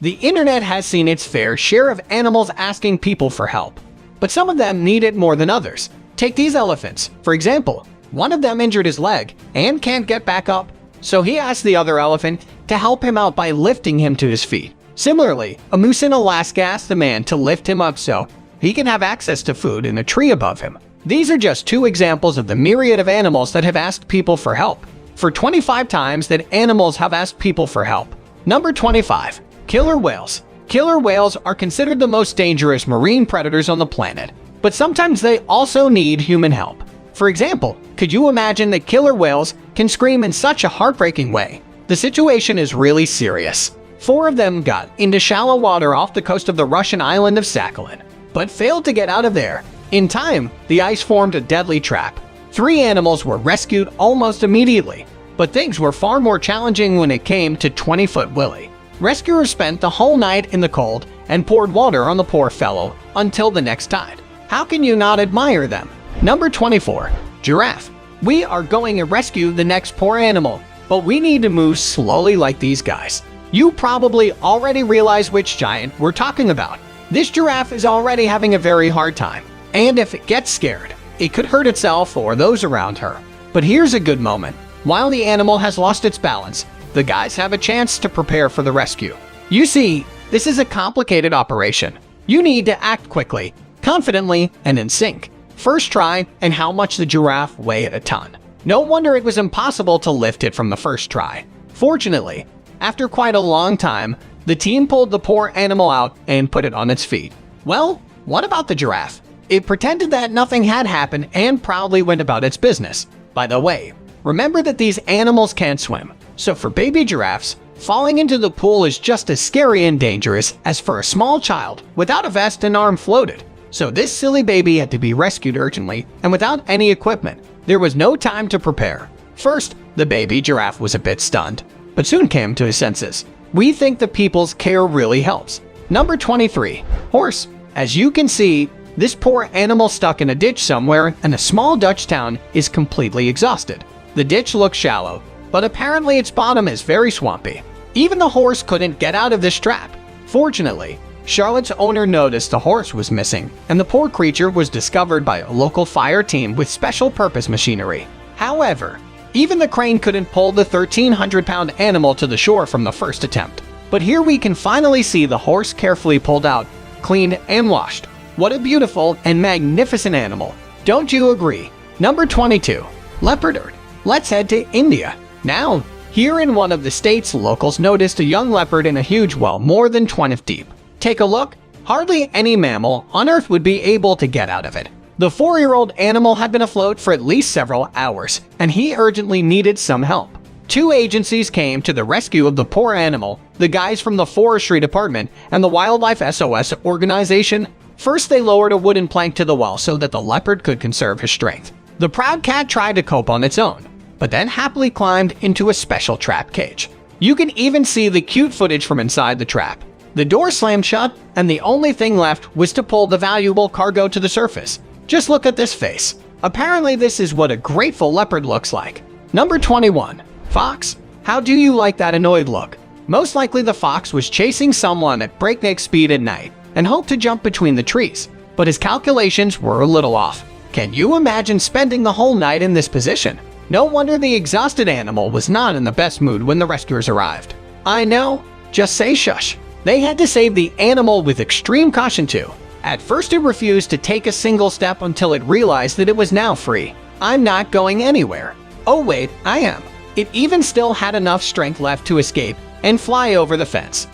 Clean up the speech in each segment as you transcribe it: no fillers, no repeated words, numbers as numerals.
The internet has seen its fair share of animals asking people for help, but some of them need it more than others. Take these elephants, for example. One of them injured his leg and can't get back up, so he asked the other elephant to help him out by lifting him to his feet. Similarly, a moose in Alaska asked the man to lift him up so he can have access to food in a tree above him. These are just two examples of the myriad of animals that have asked people for help. For 25 times that animals have asked people for help. Number 25. Killer whales. Killer whales are considered the most dangerous marine predators on the planet, but sometimes they also need human help. For example, could you imagine that killer whales can scream in such a heartbreaking way? The situation is really serious. 4 of them got into shallow water off the coast of the Russian island of Sakhalin, but failed to get out of there. In time, the ice formed a deadly trap. 3 animals were rescued almost immediately, but things were far more challenging when it came to 20-foot Willie. Rescuers spent the whole night in the cold and poured water on the poor fellow until the next tide. How can you not admire them? Number 24. Giraffe. We are going to rescue the next poor animal, but we need to move slowly like these guys. You probably already realize which giant we're talking about. This giraffe is already having a very hard time, and if it gets scared, it could hurt itself or those around her. But here's a good moment. While the animal has lost its balance, the guys have a chance to prepare for the rescue. You see, this is a complicated operation. You need to act quickly, confidently, and in sync. First try, and how much the giraffe weighed a ton. No wonder it was impossible to lift it from the first try. Fortunately, after quite a long time, the team pulled the poor animal out and put it on its feet. Well, what about the giraffe? It pretended that nothing had happened and proudly went about its business. By the way, remember that these animals can't swim, so for baby giraffes, falling into the pool is just as scary and dangerous as for a small child without a vest and arm floated. So this silly baby had to be rescued urgently and without any equipment. There was no time to prepare. First, the baby giraffe was a bit stunned, but soon came to his senses. We think the people's care really helps. Number 23. Horse. As you can see, this poor animal stuck in a ditch somewhere and a small Dutch town is completely exhausted. The ditch looks shallow, but apparently its bottom is very swampy. Even the horse couldn't get out of this trap. Fortunately, Charlotte's owner noticed the horse was missing, and the poor creature was discovered by a local fire team with special purpose machinery. However, even the crane couldn't pull the 1,300-pound animal to the shore from the first attempt. But here we can finally see the horse carefully pulled out, cleaned, and washed. What a beautiful and magnificent animal. Don't you agree? Number 22. Leopard. Let's head to India. Now, here in one of the states, locals noticed a young leopard in a huge well more than 20 feet deep. Take a look. Hardly any mammal on Earth would be able to get out of it. The 4-year-old animal had been afloat for at least several hours, and he urgently needed some help. 2 agencies came to the rescue of the poor animal, the guys from the Forestry Department and the Wildlife SOS organization. First, they lowered a wooden plank to the well so that the leopard could conserve his strength. The proud cat tried to cope on its own, but then happily climbed into a special trap cage. You can even see the cute footage from inside the trap. The door slammed shut, and the only thing left was to pull the valuable cargo to the surface. Just look at this face. Apparently this is what a grateful leopard looks like. Number 21. Fox. How do you like that annoyed look? Most likely the fox was chasing someone at breakneck speed at night and hoped to jump between the trees, but his calculations were a little off. Can you imagine spending the whole night in this position? No wonder the exhausted animal was not in the best mood when the rescuers arrived. I know, just say shush. They had to save the animal with extreme caution too. At first it refused to take a single step until it realized that it was now free. I'm not going anywhere. Oh wait, I am. It even still had enough strength left to escape and fly over the fence.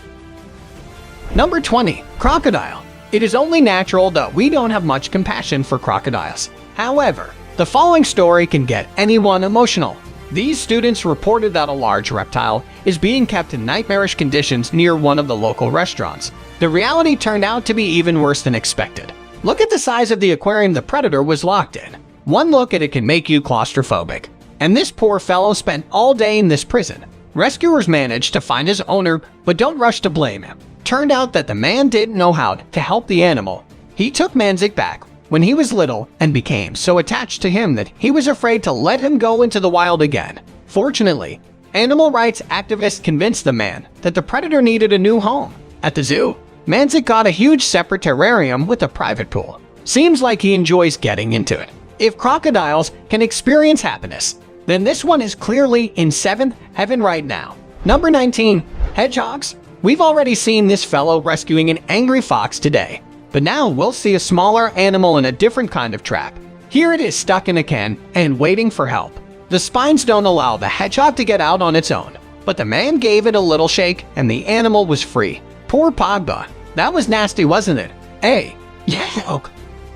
Number 20. Crocodile. It is only natural that we don't have much compassion for crocodiles. However, the following story can get anyone emotional. These students reported that a large reptile is being kept in nightmarish conditions near one of the local restaurants. The reality turned out to be even worse than expected. Look at the size of the aquarium the predator was locked in. One look at it can make you claustrophobic. And this poor fellow spent all day in this prison. Rescuers managed to find his owner, but don't rush to blame him. Turned out that the man didn't know how to help the animal. He took Manzik back when he was little and became so attached to him that he was afraid to let him go into the wild again. Fortunately, animal rights activists convinced the man that the predator needed a new home. At the zoo, Manzik got a huge separate terrarium with a private pool. Seems like he enjoys getting into it. If crocodiles can experience happiness, then this one is clearly in 7th heaven right now. Number 19. Hedgehogs. We've already seen this fellow rescuing an angry fox today, but now we'll see a smaller animal in a different kind of trap. Here it is stuck in a can and waiting for help. The spines don't allow the hedgehog to get out on its own, but the man gave it a little shake and the animal was free. Poor Pogba. That was nasty, wasn't it? Hey, yeah.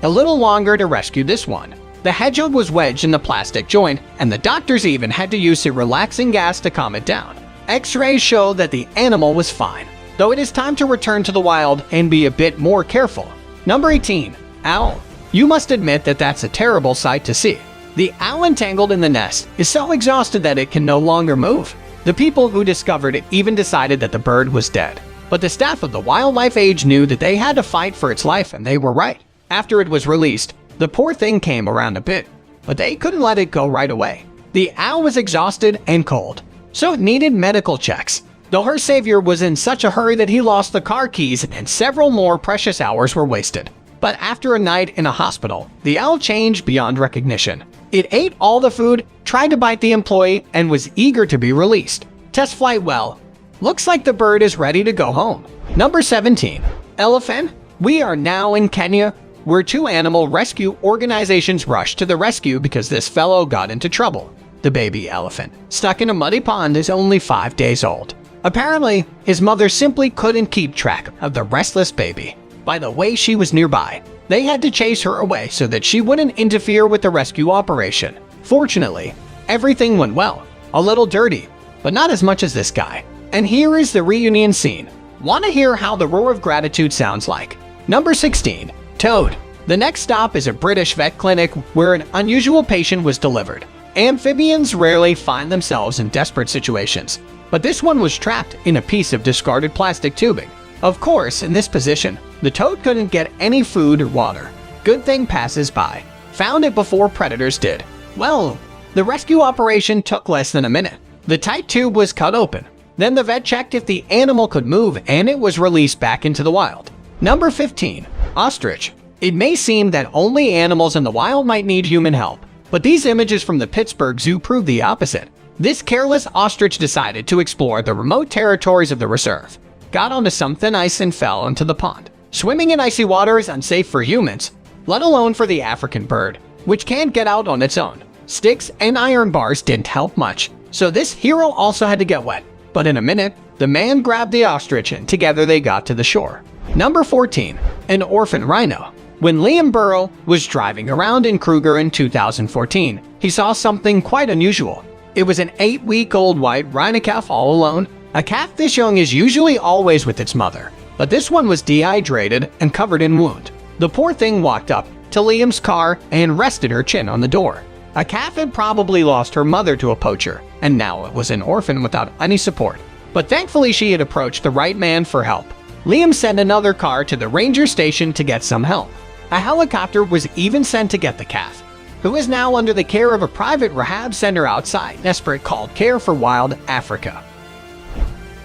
A little longer to rescue this one. The hedgehog was wedged in the plastic joint, and the doctors even had to use a relaxing gas to calm it down. X-rays show that the animal was fine, though it is time to return to the wild and be a bit more careful. Number 18. Owl. You must admit that that's a terrible sight to see. The owl entangled in the nest is so exhausted that it can no longer move. The people who discovered it even decided that the bird was dead. But the staff of the wildlife aid knew that they had to fight for its life, and they were right. After it was released, the poor thing came around a bit, but they couldn't let it go right away. The owl was exhausted and cold, so it needed medical checks. Though her savior was in such a hurry that he lost the car keys and several more precious hours were wasted. But after a night in a hospital, the owl changed beyond recognition. It ate all the food, tried to bite the employee, and was eager to be released. Test flight well. Looks like the bird is ready to go home. Number 17. Elephant. We are now in Kenya, where 2 animal rescue organizations rushed to the rescue because this fellow got into trouble. The baby elephant, stuck in a muddy pond, is only 5 days old. Apparently, his mother simply couldn't keep track of the restless baby. By the way she was nearby, they had to chase her away so that she wouldn't interfere with the rescue operation. Fortunately, everything went well. A little dirty, but not as much as this guy. And here is the reunion scene. Want to hear how the roar of gratitude sounds like? Number 16. Toad. The next stop is a British vet clinic where an unusual patient was delivered. Amphibians rarely find themselves in desperate situations, but this one was trapped in a piece of discarded plastic tubing. Of course, in this position, the toad couldn't get any food or water. Good thing passers-by found it before predators did. Well, the rescue operation took less than a minute. The tight tube was cut open. Then the vet checked if the animal could move and it was released back into the wild. Number 15. Ostrich. It may seem that only animals in the wild might need human help, but these images from the Pittsburgh Zoo prove the opposite. This careless ostrich decided to explore the remote territories of the reserve, got onto some thin ice and fell into the pond. Swimming in icy water is unsafe for humans, let alone for the African bird, which can't get out on its own. Sticks and iron bars didn't help much, so this hero also had to get wet. But in a minute, the man grabbed the ostrich and together they got to the shore. Number 14. An orphan rhino. When Liam Burrow was driving around in Kruger in 2014, he saw something quite unusual. It was an 8-week-old white rhino calf all alone. A calf this young is usually always with its mother, but this one was dehydrated and covered in wound. The poor thing walked up to Liam's car and rested her chin on the door. A calf had probably lost her mother to a poacher, and now it was an orphan without any support. But thankfully she had approached the right man for help. Liam sent another car to the ranger station to get some help. A helicopter was even sent to get the calf, who is now under the care of a private rehab center outside Nesprit called Care for Wild Africa.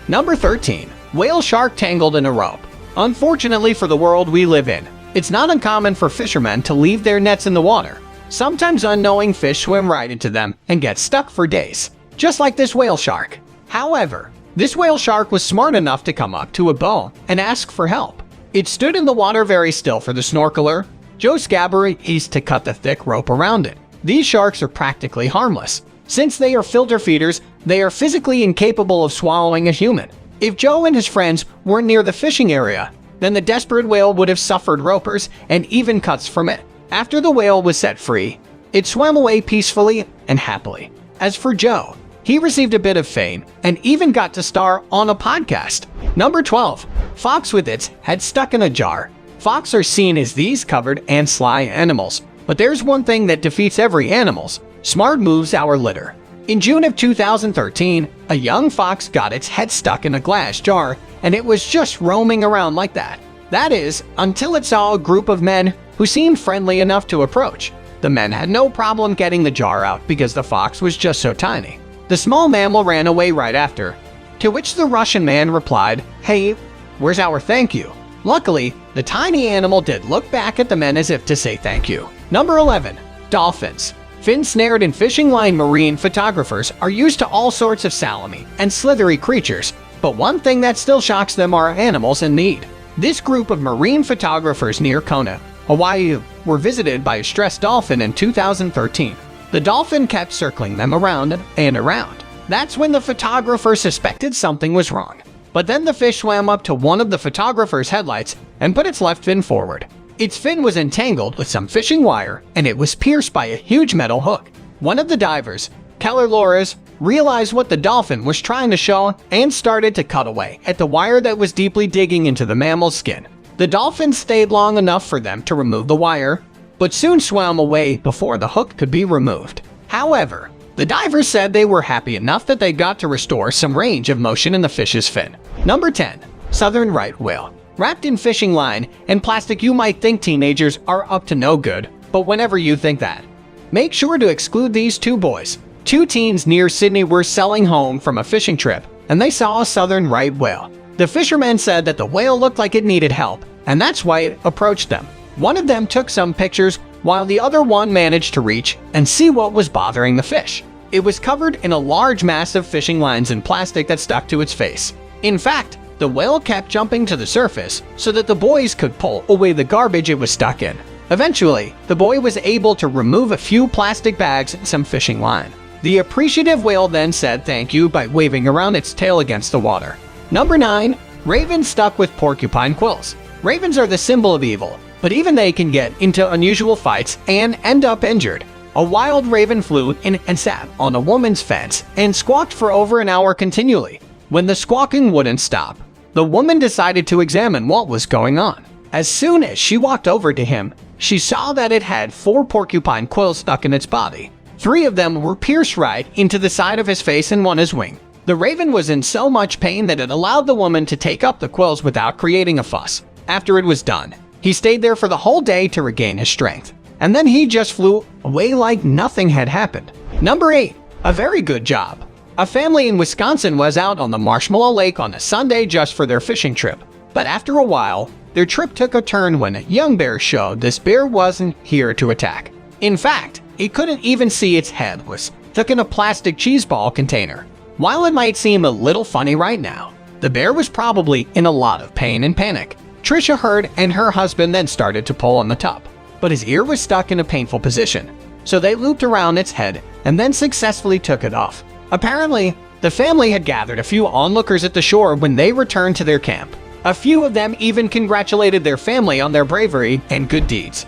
Number 13. Whale shark tangled in a rope. Unfortunately for the world we live in, it's not uncommon for fishermen to leave their nets in the water. Sometimes unknowing fish swim right into them and get stuck for days, just like this whale shark. However, this whale shark was smart enough to come up to a bow and ask for help. It stood in the water very still for the snorkeler, Joe Scabbery, to cut the thick rope around it. These sharks are practically harmless. Since they are filter feeders, they are physically incapable of swallowing a human. If Joe and his friends weren't near the fishing area, then the desperate whale would have suffered ropers and even cuts from it. After the whale was set free, it swam away peacefully and happily. As for Joe, he received a bit of fame and even got to star on a podcast. Number 12. Fox with its head stuck in a jar. Fox are seen as these covered and sly animals, but there's one thing that defeats every animal's smart moves: our litter. In June of 2013, a young fox got its head stuck in a glass jar, and it was just roaming around like that. That is, until it saw a group of men who seemed friendly enough to approach. The men had no problem getting the jar out because the fox was just so tiny. The small mammal ran away right after, to which the Russian man replied, "Hey, Where's our thank you? Luckily, the tiny animal did look back at the men as if to say thank you. Number 11. Dolphins. Fin-snared and fishing line marine photographers are used to all sorts of salami and slithery creatures, but one thing that still shocks them are animals in need. This group of marine photographers near Kona, Hawaii, were visited by a stressed dolphin in 2013. The dolphin kept circling them around and around. That's when the photographer suspected something was wrong. But then the fish swam up to one of the photographer's headlights and put its left fin forward. Its fin was entangled with some fishing wire, and it was pierced by a huge metal hook. One of the divers, Keller Lores, realized what the dolphin was trying to show and started to cut away at the wire that was deeply digging into the mammal's skin. The dolphin stayed long enough for them to remove the wire, but soon swam away before the hook could be removed. However, the divers said they were happy enough that they got to restore some range of motion in the fish's fin. Number 10. Southern right whale. Wrapped in fishing line and plastic, you might think teenagers are up to no good, but whenever you think that, make sure to exclude these two boys. Two teens near Sydney were sailing home from a fishing trip, and they saw a southern right whale. The fishermen said that the whale looked like it needed help, and that's why it approached them. One of them took some pictures, while the other one managed to reach and see what was bothering the fish. It was covered in a large mass of fishing lines and plastic that stuck to its face. In fact, the whale kept jumping to the surface so that the boys could pull away the garbage it was stuck in. Eventually, the boy was able to remove a few plastic bags and some fishing line. The appreciative whale then said thank you by waving around its tail against the water. Number 9. Ravens stuck with porcupine quills. Ravens are the symbol of evil, but even they can get into unusual fights and end up injured. A wild raven flew in and sat on a woman's fence and squawked for over an hour continually. When the squawking wouldn't stop, the woman decided to examine what was going on. As soon as she walked over to him, she saw that it had 4 porcupine quills stuck in its body. 3 of them were pierced right into the side of his face and 1 his wing. The raven was in so much pain that it allowed the woman to take up the quills without creating a fuss. After it was done, he stayed there for the whole day to regain his strength. And then he just flew away like nothing had happened. Number 8. A very good job. A family in Wisconsin was out on the Marshmallow Lake on a Sunday just for their fishing trip. But after a while, their trip took a turn when a young bear showed this bear wasn't here to attack. In fact, it couldn't even see its head was stuck in a plastic cheese ball container. While it might seem a little funny right now, the bear was probably in a lot of pain and panic. Trisha heard and her husband then started to pull on the top, but his ear was stuck in a painful position. So they looped around its head and then successfully took it off. Apparently, the family had gathered a few onlookers at the shore when they returned to their camp. A few of them even congratulated their family on their bravery and good deeds.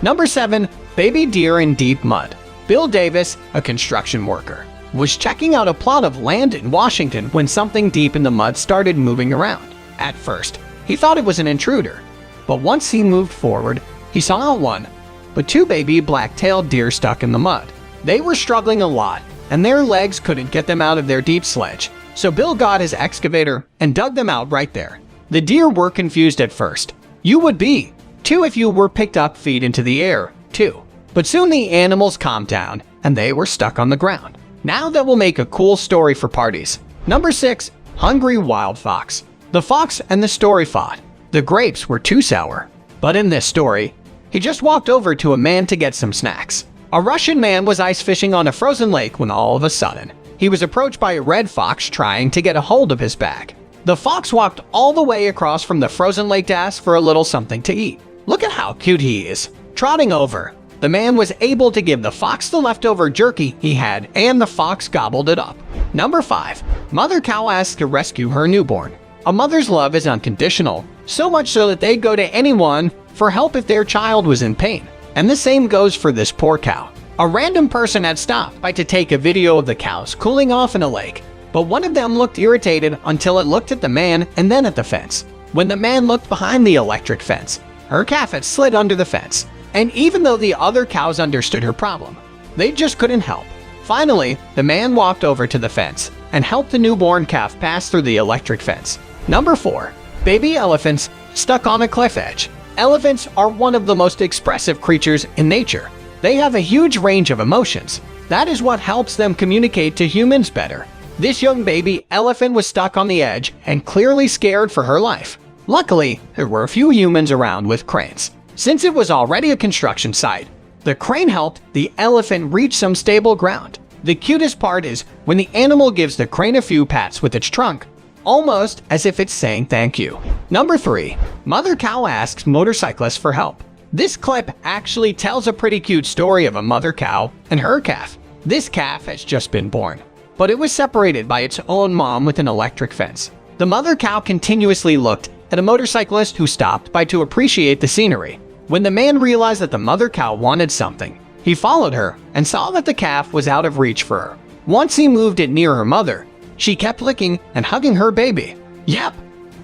Number 7. Baby deer in deep mud. Bill Davis, a construction worker, was checking out a plot of land in Washington when something deep in the mud started moving around. At first, he thought it was an intruder, but once he moved forward, he saw not 1, but 2 baby black-tailed deer stuck in the mud. They were struggling a lot, and their legs couldn't get them out of their deep sledge, so Bill got his excavator and dug them out right there. The deer were confused at first. You would be, too, if you were picked up feet into the air, too. But soon the animals calmed down, and they were stuck on the ground. Now that will make a cool story for parties. Number 6. Hungry wild fox. The fox and the story fought. The grapes were too sour. But in this story, he just walked over to a man to get some snacks. A Russian man was ice fishing on a frozen lake when all of a sudden, he was approached by a red fox trying to get a hold of his bag. The fox walked all the way across from the frozen lake to ask for a little something to eat. Look at how cute he is. Trotting over, the man was able to give the fox the leftover jerky he had, and the fox gobbled it up. Number 5. Mother cow asks to rescue her newborn. A mother's love is unconditional, so much so that they'd go to anyone for help if their child was in pain. And the same goes for this poor cow. A random person had stopped by to take a video of the cows cooling off in a lake, but one of them looked irritated until it looked at the man and then at the fence. When the man looked behind the electric fence, her calf had slid under the fence, and even though the other cows understood her problem, they just couldn't help. Finally, the man walked over to the fence and helped the newborn calf pass through the electric fence. Number 4. Baby elephants stuck on a cliff edge. Elephants are one of the most expressive creatures in nature. They have a huge range of emotions. That is what helps them communicate to humans better. This young baby elephant was stuck on the edge and clearly scared for her life. Luckily, there were a few humans around with cranes. Since it was already a construction site, the crane helped the elephant reach some stable ground. The cutest part is when the animal gives the crane a few pats with its trunk, almost as if it's saying thank you. Number 3. Mother cow asks motorcyclist for help. This clip actually tells a pretty cute story of a mother cow and her calf. This calf has just been born, but it was separated by its own mom with an electric fence. The mother cow continuously looked at a motorcyclist who stopped by to appreciate the scenery. When the man realized that the mother cow wanted something, he followed her and saw that the calf was out of reach for her. Once he moved it near her mother, she kept licking and hugging her baby. Yep,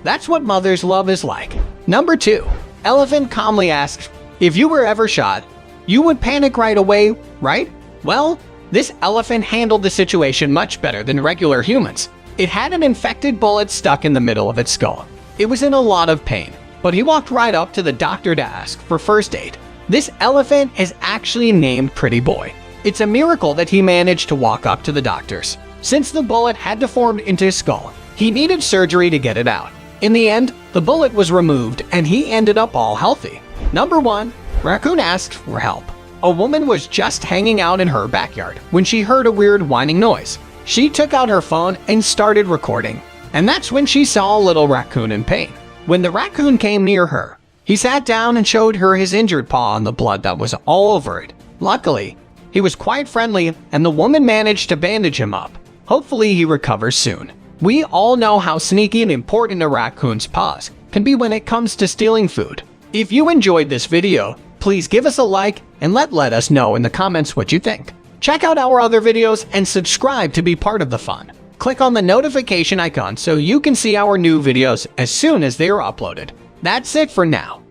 that's what mother's love is like. Number 2. Elephant calmly asks, if you were ever shot, you would panic right away, right? Well, this elephant handled the situation much better than regular humans. It had an infected bullet stuck in the middle of its skull. It was in a lot of pain, but he walked right up to the doctor to ask for first aid. This elephant is actually named Pretty Boy. It's a miracle that he managed to walk up to the doctors. Since the bullet had deformed into his skull, he needed surgery to get it out. In the end, the bullet was removed and he ended up all healthy. Number 1. Raccoon asked for help. A woman was just hanging out in her backyard when she heard a weird whining noise. She took out her phone and started recording. And that's when she saw a little raccoon in pain. When the raccoon came near her, he sat down and showed her his injured paw and the blood that was all over it. Luckily, he was quite friendly and the woman managed to bandage him up. Hopefully he recovers soon. We all know how sneaky and important a raccoon's paws can be when it comes to stealing food. If you enjoyed this video, please give us a like and let us know in the comments what you think. Check out our other videos and subscribe to be part of the fun. Click on the notification icon so you can see our new videos as soon as they are uploaded. That's it for now.